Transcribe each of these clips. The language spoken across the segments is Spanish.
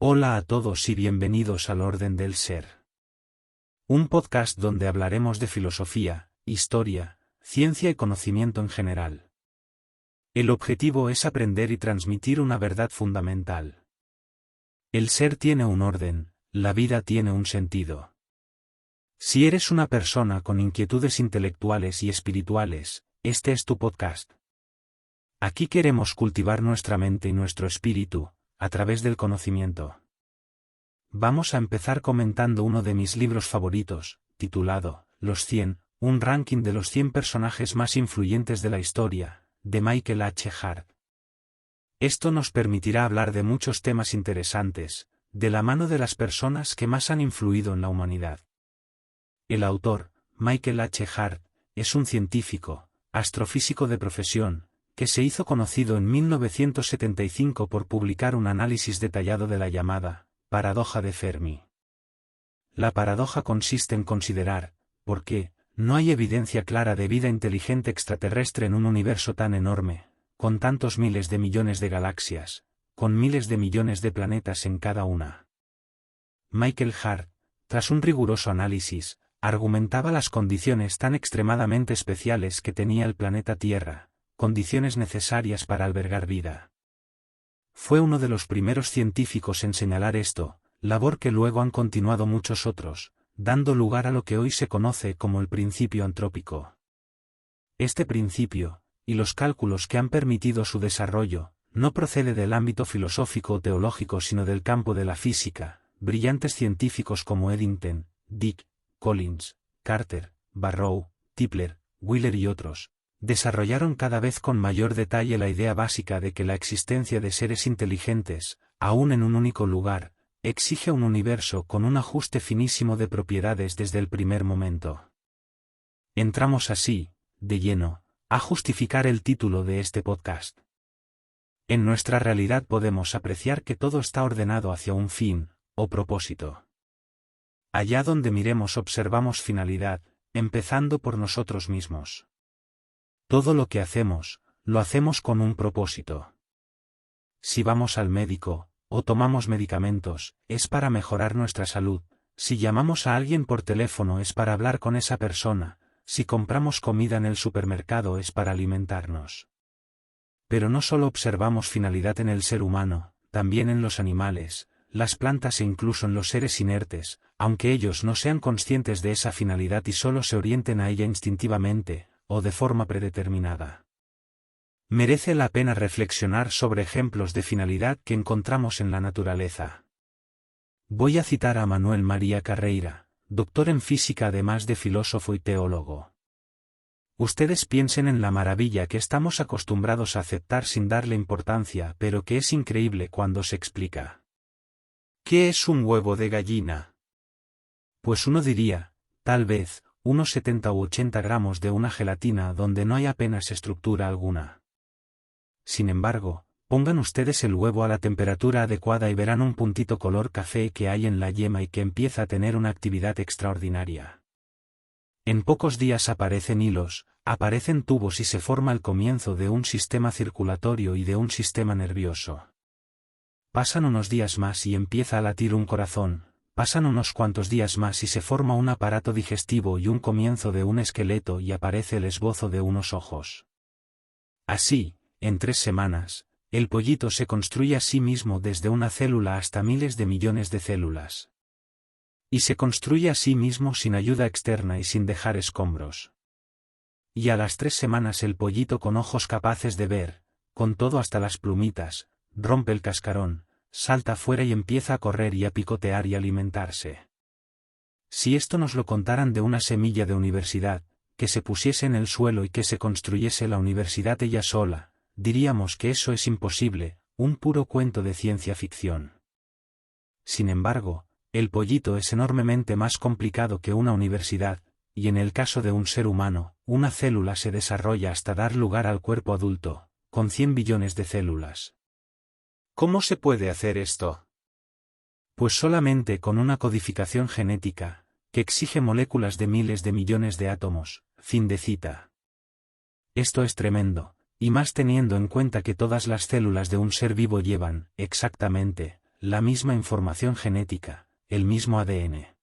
Hola a todos y bienvenidos al Orden del Ser. Un podcast donde hablaremos de filosofía, historia, ciencia y conocimiento en general. El objetivo es aprender y transmitir una verdad fundamental. El ser tiene un orden, la vida tiene un sentido. Si eres una persona con inquietudes intelectuales y espirituales, este es tu podcast. Aquí queremos cultivar nuestra mente y nuestro espíritu, a través del conocimiento. Vamos a empezar comentando uno de mis libros favoritos, titulado Los 100, un ranking de los 100 personajes más influyentes de la historia, de Michael H. Hart. Esto nos permitirá hablar de muchos temas interesantes, de la mano de las personas que más han influido en la humanidad. El autor, Michael H. Hart, es un científico, astrofísico de profesión, que se hizo conocido en 1975 por publicar un análisis detallado de la llamada paradoja de Fermi. La paradoja consiste en considerar, ¿por qué no hay evidencia clara de vida inteligente extraterrestre en un universo tan enorme, con tantos miles de millones de galaxias, con miles de millones de planetas en cada una? Michael Hart, tras un riguroso análisis, argumentaba las condiciones tan extremadamente especiales que tenía el planeta Tierra, condiciones necesarias para albergar vida. Fue uno de los primeros científicos en señalar esto, labor que luego han continuado muchos otros, dando lugar a lo que hoy se conoce como el principio antrópico. Este principio, y los cálculos que han permitido su desarrollo, no procede del ámbito filosófico o teológico sino del campo de la física. Brillantes científicos como Eddington, Dick, Collins, Carter, Barrow, Tipler, Wheeler y otros, desarrollaron cada vez con mayor detalle la idea básica de que la existencia de seres inteligentes, aún en un único lugar, exige un universo con un ajuste finísimo de propiedades desde el primer momento. Entramos así, de lleno, a justificar el título de este podcast. En nuestra realidad podemos apreciar que todo está ordenado hacia un fin, o propósito. Allá donde miremos observamos finalidad, empezando por nosotros mismos. Todo lo que hacemos, lo hacemos con un propósito. Si vamos al médico, o tomamos medicamentos, es para mejorar nuestra salud. Si llamamos a alguien por teléfono es para hablar con esa persona. Si compramos comida en el supermercado es para alimentarnos. Pero no solo observamos finalidad en el ser humano, también en los animales, las plantas e incluso en los seres inertes, aunque ellos no sean conscientes de esa finalidad y solo se orienten a ella instintivamente, o de forma predeterminada. Merece la pena reflexionar sobre ejemplos de finalidad que encontramos en la naturaleza. Voy a citar a Manuel María Carreira, doctor en física además de filósofo y teólogo. Ustedes piensen en la maravilla que estamos acostumbrados a aceptar sin darle importancia, pero que es increíble cuando se explica. ¿Qué es un huevo de gallina? Pues uno diría, tal vez, unos 70 u 80 gramos de una gelatina donde no hay apenas estructura alguna. Sin embargo, pongan ustedes el huevo a la temperatura adecuada y verán un puntito color café que hay en la yema y que empieza a tener una actividad extraordinaria. En pocos días aparecen hilos, aparecen tubos y se forma el comienzo de un sistema circulatorio y de un sistema nervioso. Pasan unos días más y empieza a latir un corazón. Pasan unos cuantos días más y se forma un aparato digestivo y un comienzo de un esqueleto y aparece el esbozo de unos ojos. Así, en 3 semanas, el pollito se construye a sí mismo desde una célula hasta miles de millones de células. Y se construye a sí mismo sin ayuda externa y sin dejar escombros. Y a las 3 semanas el pollito con ojos capaces de ver, con todo hasta las plumitas, rompe el cascarón, salta fuera y empieza a correr y a picotear y alimentarse. Si esto nos lo contaran de una semilla de universidad, que se pusiese en el suelo y que se construyese la universidad ella sola, diríamos que eso es imposible, un puro cuento de ciencia ficción. Sin embargo, el pollito es enormemente más complicado que una universidad, y en el caso de un ser humano, una célula se desarrolla hasta dar lugar al cuerpo adulto, con 100 billones de células. ¿Cómo se puede hacer esto? Pues solamente con una codificación genética, que exige moléculas de miles de millones de átomos. Fin de cita. Esto es tremendo, y más teniendo en cuenta que todas las células de un ser vivo llevan, exactamente, la misma información genética, el mismo ADN.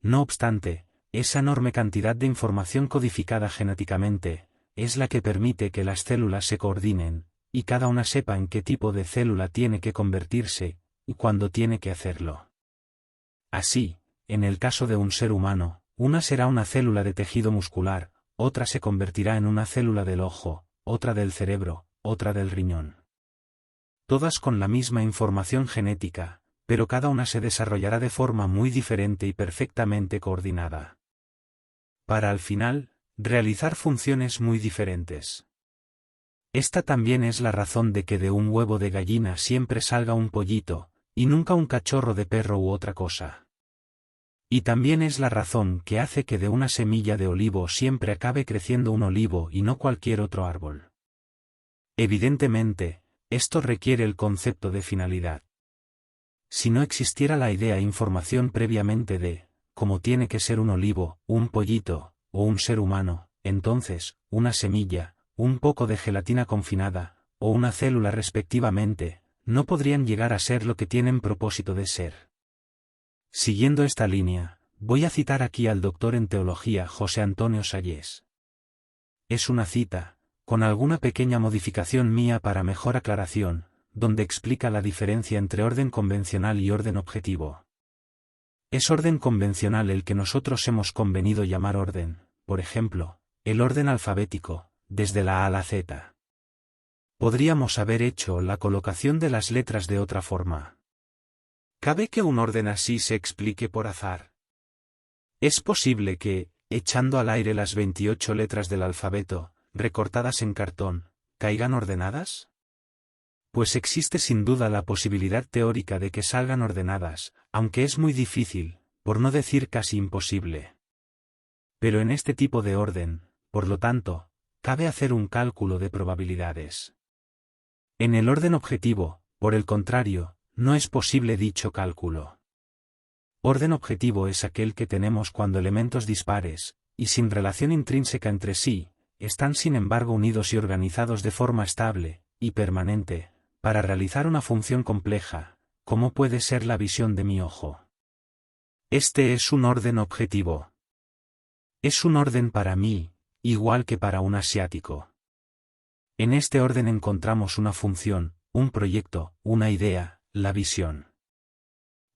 No obstante, esa enorme cantidad de información codificada genéticamente, es la que permite que las células se coordinen, y cada una sepa en qué tipo de célula tiene que convertirse, y cuándo tiene que hacerlo. Así, en el caso de un ser humano, una será una célula de tejido muscular, otra se convertirá en una célula del ojo, otra del cerebro, otra del riñón. Todas con la misma información genética, pero cada una se desarrollará de forma muy diferente y perfectamente coordinada. Para al final, realizar funciones muy diferentes. Esta también es la razón de que de un huevo de gallina siempre salga un pollito, y nunca un cachorro de perro u otra cosa. Y también es la razón que hace que de una semilla de olivo siempre acabe creciendo un olivo y no cualquier otro árbol. Evidentemente, esto requiere el concepto de finalidad. Si no existiera la idea e información previamente de cómo tiene que ser un olivo, un pollito, o un ser humano, entonces, una semilla, un poco de gelatina confinada, o una célula respectivamente, no podrían llegar a ser lo que tienen propósito de ser. Siguiendo esta línea, voy a citar aquí al doctor en teología José Antonio Sayés. Es una cita, con alguna pequeña modificación mía para mejor aclaración, donde explica la diferencia entre orden convencional y orden objetivo. Es orden convencional el que nosotros hemos convenido llamar orden, por ejemplo, el orden alfabético, desde la A a la Z. Podríamos haber hecho la colocación de las letras de otra forma. ¿Cabe que un orden así se explique por azar? ¿Es posible que, echando al aire las 28 letras del alfabeto, recortadas en cartón, caigan ordenadas? Pues existe sin duda la posibilidad teórica de que salgan ordenadas, aunque es muy difícil, por no decir casi imposible. Pero en este tipo de orden, por lo tanto, cabe hacer un cálculo de probabilidades. En el orden objetivo, por el contrario, no es posible dicho cálculo. Orden objetivo es aquel que tenemos cuando elementos dispares, y sin relación intrínseca entre sí, están sin embargo unidos y organizados de forma estable, y permanente, para realizar una función compleja, como puede ser la visión de mi ojo. Este es un orden objetivo. Es un orden para mí, igual que para un asiático. En este orden encontramos una función, un proyecto, una idea, la visión.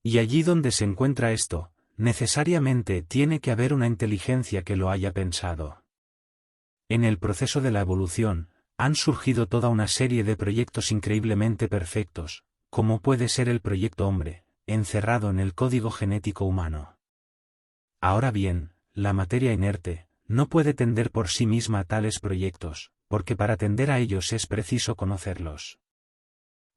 Y allí donde se encuentra esto, necesariamente tiene que haber una inteligencia que lo haya pensado. En el proceso de la evolución, han surgido toda una serie de proyectos increíblemente perfectos, como puede ser el proyecto hombre, encerrado en el código genético humano. Ahora bien, la materia inerte, no puede tender por sí misma a tales proyectos, porque para tender a ellos es preciso conocerlos.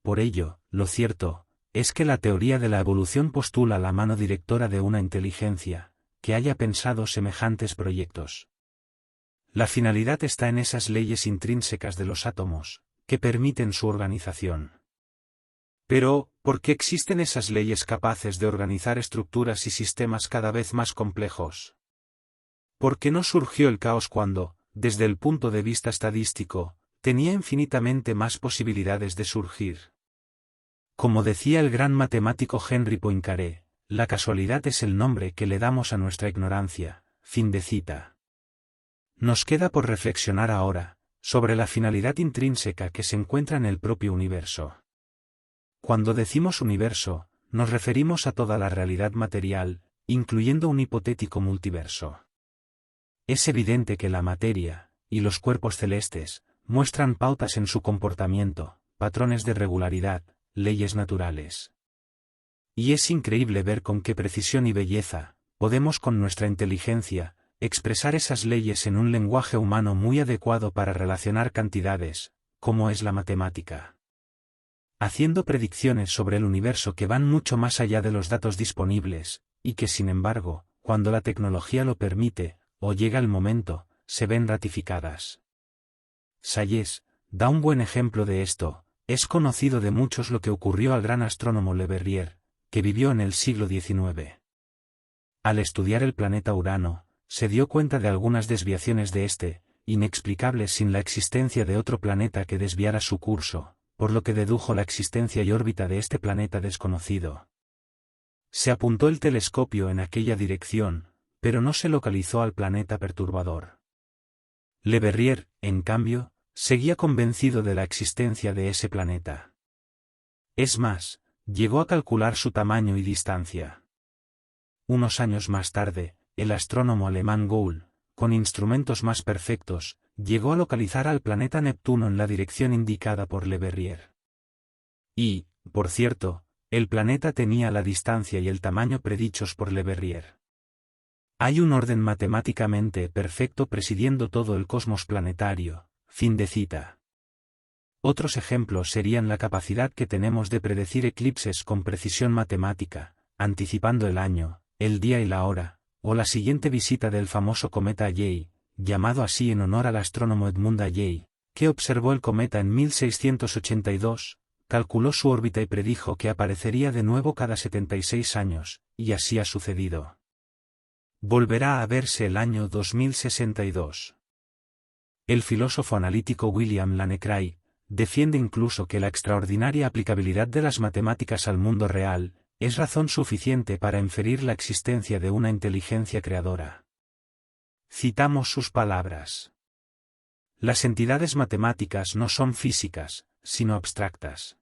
Por ello, lo cierto, es que la teoría de la evolución postula la mano directora de una inteligencia, que haya pensado semejantes proyectos. La finalidad está en esas leyes intrínsecas de los átomos, que permiten su organización. Pero, ¿por qué existen esas leyes capaces de organizar estructuras y sistemas cada vez más complejos? ¿Por qué no surgió el caos cuando, desde el punto de vista estadístico, tenía infinitamente más posibilidades de surgir? Como decía el gran matemático Henri Poincaré, la casualidad es el nombre que le damos a nuestra ignorancia. Fin de cita. Nos queda por reflexionar ahora, sobre la finalidad intrínseca que se encuentra en el propio universo. Cuando decimos universo, nos referimos a toda la realidad material, incluyendo un hipotético multiverso. Es evidente que la materia, y los cuerpos celestes, muestran pautas en su comportamiento, patrones de regularidad, leyes naturales. Y es increíble ver con qué precisión y belleza, podemos con nuestra inteligencia, expresar esas leyes en un lenguaje humano muy adecuado para relacionar cantidades, como es la matemática. Haciendo predicciones sobre el universo que van mucho más allá de los datos disponibles, y que sin embargo, cuando la tecnología lo permite, o llega el momento, se ven ratificadas. Sayés da un buen ejemplo de esto. Es conocido de muchos lo que ocurrió al gran astrónomo Le Verrier, que vivió en el siglo XIX. Al estudiar el planeta Urano, se dio cuenta de algunas desviaciones de este, inexplicables sin la existencia de otro planeta que desviara su curso, por lo que dedujo la existencia y órbita de este planeta desconocido. Se apuntó el telescopio en aquella dirección, pero no se localizó al planeta perturbador. Le Verrier, en cambio, seguía convencido de la existencia de ese planeta. Es más, llegó a calcular su tamaño y distancia. Unos años más tarde, el astrónomo alemán Gould, con instrumentos más perfectos, llegó a localizar al planeta Neptuno en la dirección indicada por Le Verrier. Y, por cierto, el planeta tenía la distancia y el tamaño predichos por Le Verrier. Hay un orden matemáticamente perfecto presidiendo todo el cosmos planetario. Fin de cita. Otros ejemplos serían la capacidad que tenemos de predecir eclipses con precisión matemática, anticipando el año, el día y la hora, o la siguiente visita del famoso cometa Halley, llamado así en honor al astrónomo Edmund Halley, que observó el cometa en 1682, calculó su órbita y predijo que aparecería de nuevo cada 76 años, y así ha sucedido. Volverá a verse el año 2062. El filósofo analítico William Lane Craig defiende incluso que la extraordinaria aplicabilidad de las matemáticas al mundo real es razón suficiente para inferir la existencia de una inteligencia creadora. Citamos sus palabras. Las entidades matemáticas no son físicas, sino abstractas.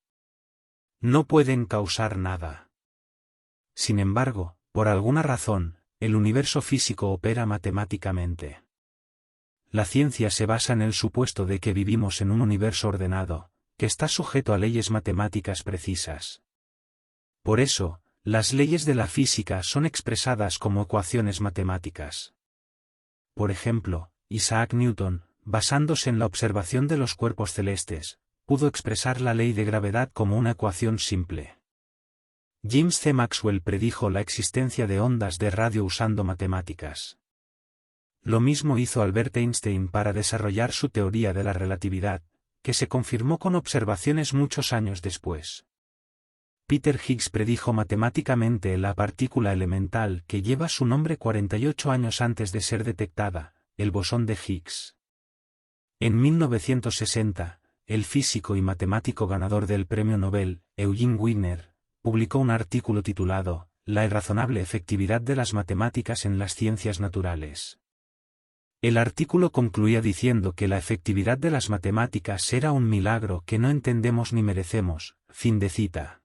No pueden causar nada. Sin embargo, por alguna razón, el universo físico opera matemáticamente. La ciencia se basa en el supuesto de que vivimos en un universo ordenado, que está sujeto a leyes matemáticas precisas. Por eso, las leyes de la física son expresadas como ecuaciones matemáticas. Por ejemplo, Isaac Newton, basándose en la observación de los cuerpos celestes, pudo expresar la ley de gravedad como una ecuación simple. James C. Maxwell predijo la existencia de ondas de radio usando matemáticas. Lo mismo hizo Albert Einstein para desarrollar su teoría de la relatividad, que se confirmó con observaciones muchos años después. Peter Higgs predijo matemáticamente la partícula elemental que lleva su nombre 48 años antes de ser detectada, el bosón de Higgs. En 1960, el físico y matemático ganador del Premio Nobel, Eugene Wigner, publicó un artículo titulado La irrazonable efectividad de las matemáticas en las ciencias naturales. El artículo concluía diciendo que la efectividad de las matemáticas era un milagro que no entendemos ni merecemos. Fin de cita.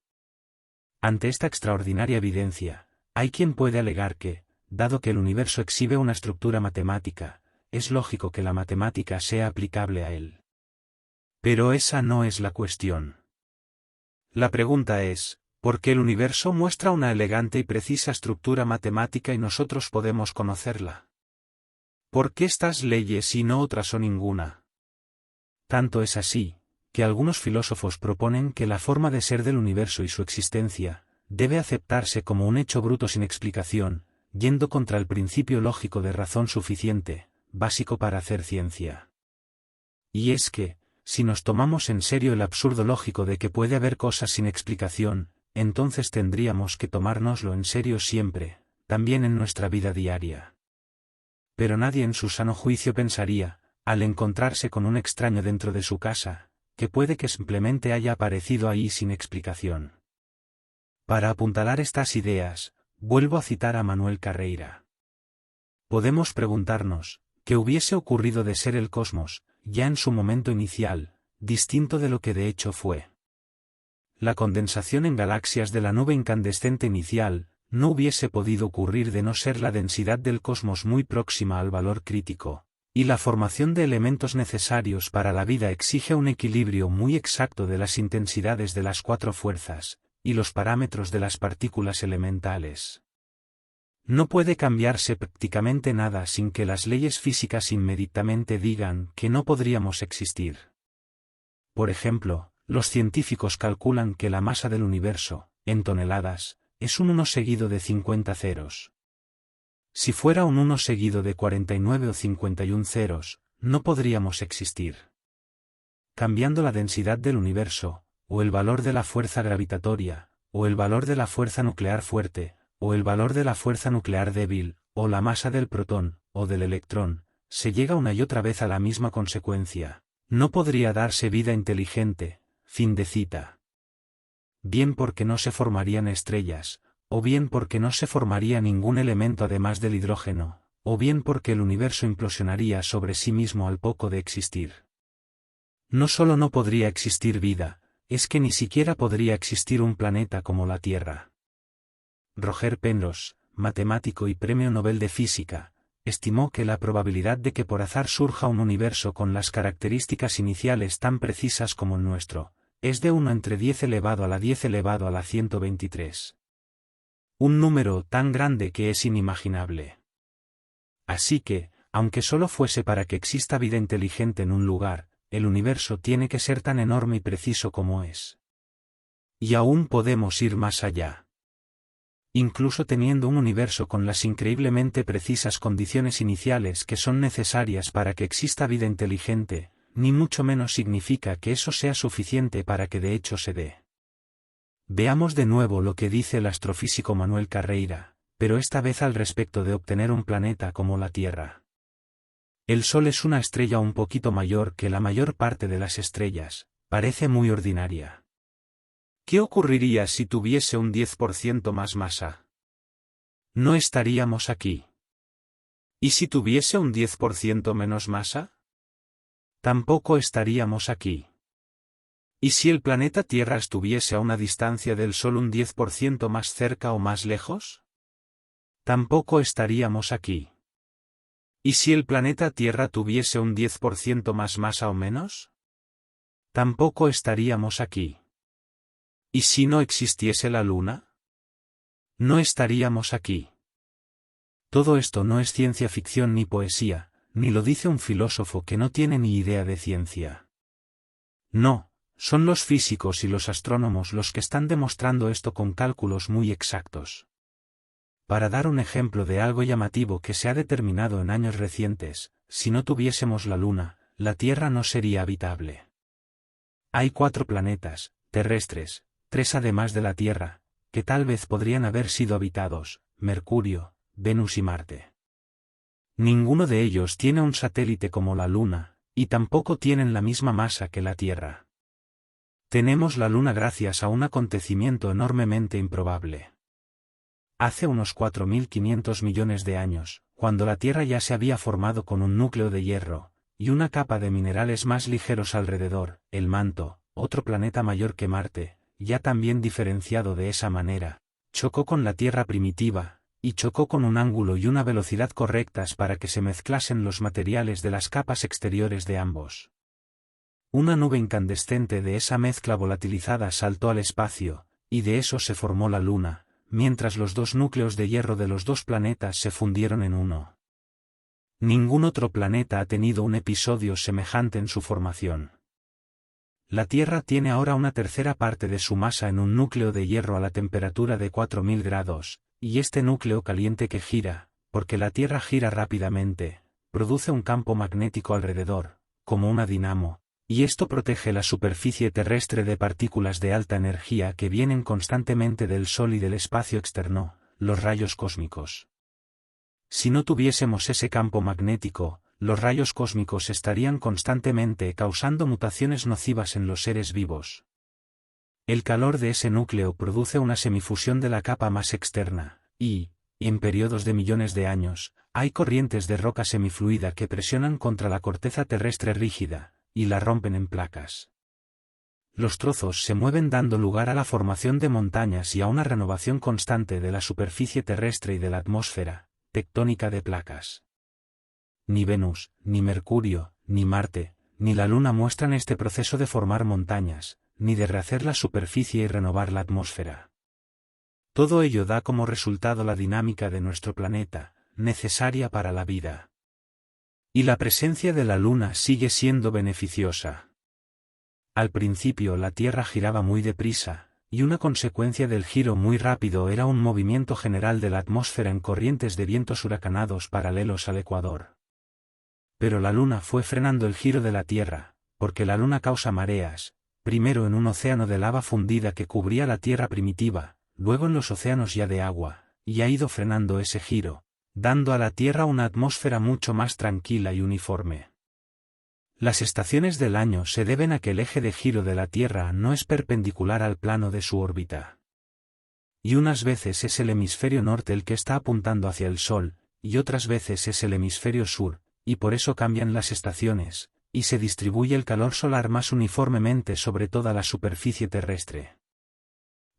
Ante esta extraordinaria evidencia, hay quien puede alegar que, dado que el universo exhibe una estructura matemática, es lógico que la matemática sea aplicable a él. Pero esa no es la cuestión. La pregunta es, ¿por qué el universo muestra una elegante y precisa estructura matemática y nosotros podemos conocerla? ¿Por qué estas leyes y no otras o ninguna? Tanto es así, que algunos filósofos proponen que la forma de ser del universo y su existencia debe aceptarse como un hecho bruto sin explicación, yendo contra el principio lógico de razón suficiente, básico para hacer ciencia. Y es que, si nos tomamos en serio el absurdo lógico de que puede haber cosas sin explicación, entonces tendríamos que tomárnoslo en serio siempre, también en nuestra vida diaria. Pero nadie en su sano juicio pensaría, al encontrarse con un extraño dentro de su casa, que puede que simplemente haya aparecido ahí sin explicación. Para apuntalar estas ideas, vuelvo a citar a Manuel Carreira. Podemos preguntarnos, ¿qué hubiese ocurrido de ser el cosmos, ya en su momento inicial, distinto de lo que de hecho fue? La condensación en galaxias de la nube incandescente inicial, no hubiese podido ocurrir de no ser la densidad del cosmos muy próxima al valor crítico, y la formación de elementos necesarios para la vida exige un equilibrio muy exacto de las intensidades de las cuatro fuerzas, y los parámetros de las partículas elementales. No puede cambiarse prácticamente nada sin que las leyes físicas inmediatamente digan que no podríamos existir. Por ejemplo, los científicos calculan que la masa del universo, en toneladas, es un 1 seguido de 50 ceros. Si fuera un 1 seguido de 49 o 51 ceros, no podríamos existir. Cambiando la densidad del universo, o el valor de la fuerza gravitatoria, o el valor de la fuerza nuclear fuerte, o el valor de la fuerza nuclear débil, o la masa del protón, o del electrón, se llega una y otra vez a la misma consecuencia. No podría darse vida inteligente, Fin de cita. Bien porque no se formarían estrellas, o bien porque no se formaría ningún elemento además del hidrógeno, o bien porque el universo implosionaría sobre sí mismo al poco de existir. No solo no podría existir vida, es que ni siquiera podría existir un planeta como la Tierra. Roger Penrose, matemático y Premio Nobel de Física, estimó que la probabilidad de que por azar surja un universo con las características iniciales tan precisas como el nuestro, es de 1 entre 10 elevado a la 10 elevado a la 123. Un número tan grande que es inimaginable. Así que, aunque solo fuese para que exista vida inteligente en un lugar, el universo tiene que ser tan enorme y preciso como es. Y aún podemos ir más allá. Incluso teniendo un universo con las increíblemente precisas condiciones iniciales que son necesarias para que exista vida inteligente, ni mucho menos significa que eso sea suficiente para que de hecho se dé. Veamos de nuevo lo que dice el astrofísico Manuel Carreira, pero esta vez al respecto de obtener un planeta como la Tierra. El Sol es una estrella un poquito mayor que la mayor parte de las estrellas, parece muy ordinaria. ¿Qué ocurriría si tuviese un 10% más masa? No estaríamos aquí. ¿Y si tuviese un 10% menos masa? Tampoco estaríamos aquí. ¿Y si el planeta Tierra estuviese a una distancia del Sol un 10% más cerca o más lejos? Tampoco estaríamos aquí. ¿Y si el planeta Tierra tuviese un 10% más masa o menos? Tampoco estaríamos aquí. ¿Y si no existiese la Luna? No estaríamos aquí. Todo esto no es ciencia ficción ni poesía, ni lo dice un filósofo que no tiene ni idea de ciencia. No, son los físicos y los astrónomos los que están demostrando esto con cálculos muy exactos. Para dar un ejemplo de algo llamativo que se ha determinado en años recientes, si no tuviésemos la Luna, la Tierra no sería habitable. Hay 4 planetas, terrestres, 3 además de la Tierra, que tal vez podrían haber sido habitados: Mercurio, Venus y Marte. Ninguno de ellos tiene un satélite como la Luna, y tampoco tienen la misma masa que la Tierra. Tenemos la Luna gracias a un acontecimiento enormemente improbable. Hace unos 4.500 millones de años, cuando la Tierra ya se había formado con un núcleo de hierro, y una capa de minerales más ligeros alrededor, el manto, otro planeta mayor que Marte, ya también diferenciado de esa manera, chocó con la Tierra primitiva, y chocó con un ángulo y una velocidad correctas para que se mezclasen los materiales de las capas exteriores de ambos. Una nube incandescente de esa mezcla volatilizada saltó al espacio, y de eso se formó la Luna, mientras los 2 núcleos de hierro de los 2 planetas se fundieron en uno. Ningún otro planeta ha tenido un episodio semejante en su formación. La Tierra tiene ahora una tercera parte de su masa en un núcleo de hierro a la temperatura de 4000 grados, y este núcleo caliente que gira, porque la Tierra gira rápidamente, produce un campo magnético alrededor, como una dinamo, y esto protege la superficie terrestre de partículas de alta energía que vienen constantemente del Sol y del espacio externo, los rayos cósmicos. Si no tuviésemos ese campo magnético, los rayos cósmicos estarían constantemente causando mutaciones nocivas en los seres vivos. El calor de ese núcleo produce una semifusión de la capa más externa, y, en periodos de millones de años, hay corrientes de roca semifluida que presionan contra la corteza terrestre rígida, y la rompen en placas. Los trozos se mueven dando lugar a la formación de montañas y a una renovación constante de la superficie terrestre y de la atmósfera, tectónica de placas. Ni Venus, ni Mercurio, ni Marte, ni la Luna muestran este proceso de formar montañas, ni de rehacer la superficie y renovar la atmósfera. Todo ello da como resultado la dinámica de nuestro planeta, necesaria para la vida. Y la presencia de la Luna sigue siendo beneficiosa. Al principio la Tierra giraba muy deprisa, y una consecuencia del giro muy rápido era un movimiento general de la atmósfera en corrientes de vientos huracanados paralelos al ecuador. Pero la Luna fue frenando el giro de la Tierra, porque la Luna causa mareas, primero en un océano de lava fundida que cubría la Tierra primitiva, luego en los océanos ya de agua, y ha ido frenando ese giro, dando a la Tierra una atmósfera mucho más tranquila y uniforme. Las estaciones del año se deben a que el eje de giro de la Tierra no es perpendicular al plano de su órbita. Y unas veces es el hemisferio norte el que está apuntando hacia el Sol, y otras veces es el hemisferio sur, y por eso cambian las estaciones, y se distribuye el calor solar más uniformemente sobre toda la superficie terrestre.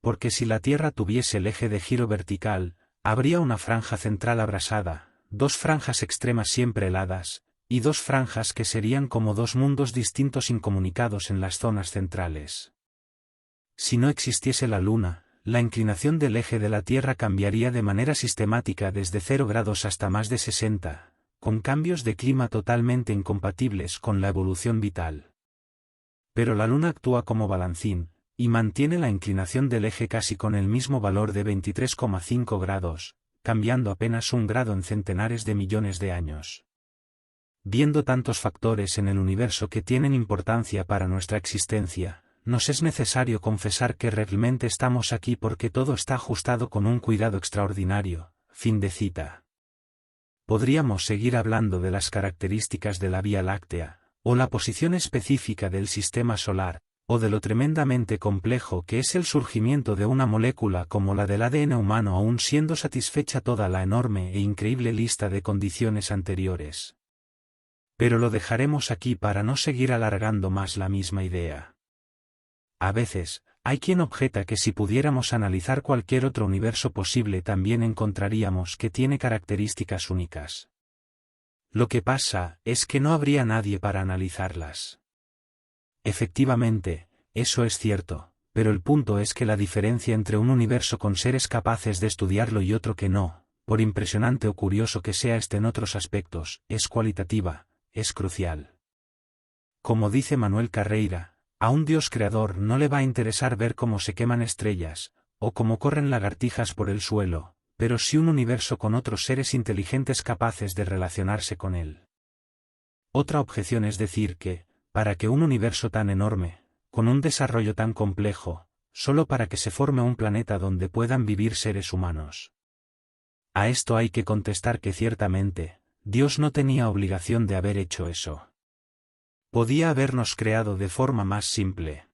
Porque si la Tierra tuviese el eje de giro vertical, habría una franja central abrasada, dos franjas extremas siempre heladas, y dos franjas que serían como dos mundos distintos incomunicados en las zonas centrales. Si no existiese la Luna, la inclinación del eje de la Tierra cambiaría de manera sistemática desde 0 grados hasta más de 60, con cambios de clima totalmente incompatibles con la evolución vital. Pero la Luna actúa como balancín, y mantiene la inclinación del eje casi con el mismo valor de 23,5 grados, cambiando apenas 1 grado en centenares de millones de años. Viendo tantos factores en el universo que tienen importancia para nuestra existencia, nos es necesario confesar que realmente estamos aquí porque todo está ajustado con un cuidado extraordinario. Fin de cita. Podríamos seguir hablando de las características de la Vía Láctea, o la posición específica del sistema solar, o de lo tremendamente complejo que es el surgimiento de una molécula como la del ADN humano aún siendo satisfecha toda la enorme e increíble lista de condiciones anteriores. Pero lo dejaremos aquí para no seguir alargando más la misma idea. A veces, hay quien objeta que si pudiéramos analizar cualquier otro universo posible también encontraríamos que tiene características únicas. Lo que pasa es que no habría nadie para analizarlas. Efectivamente, eso es cierto, pero el punto es que la diferencia entre un universo con seres capaces de estudiarlo y otro que no, por impresionante o curioso que sea en otros aspectos, es cualitativa, es crucial. Como dice Manuel Carreira, a un Dios creador no le va a interesar ver cómo se queman estrellas, o cómo corren lagartijas por el suelo, pero sí un universo con otros seres inteligentes capaces de relacionarse con él. Otra objeción es decir que, para que un universo tan enorme, con un desarrollo tan complejo, solo para que se forme un planeta donde puedan vivir seres humanos. A esto hay que contestar que ciertamente, Dios no tenía obligación de haber hecho eso. Podía habernos creado de forma más simple.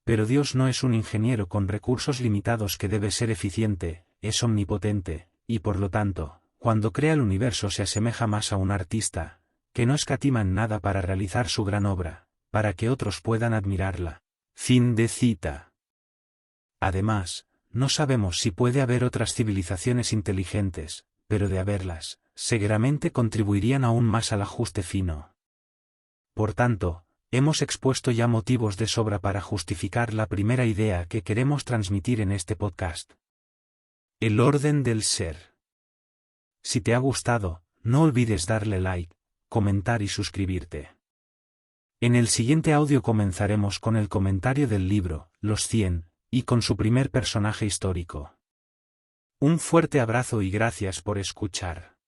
Pero Dios no es un ingeniero con recursos limitados que debe ser eficiente, es omnipotente, y por lo tanto, cuando crea el universo se asemeja más a un artista, que no escatima en nada para realizar su gran obra, para que otros puedan admirarla. Fin de cita. Además, no sabemos si puede haber otras civilizaciones inteligentes, pero de haberlas, seguramente contribuirían aún más al ajuste fino. Por tanto, hemos expuesto ya motivos de sobra para justificar la primera idea que queremos transmitir en este podcast. El orden del ser. Si te ha gustado, no olvides darle like, comentar y suscribirte. En el siguiente audio comenzaremos con el comentario del libro, Los 100, y con su primer personaje histórico. Un fuerte abrazo y gracias por escuchar.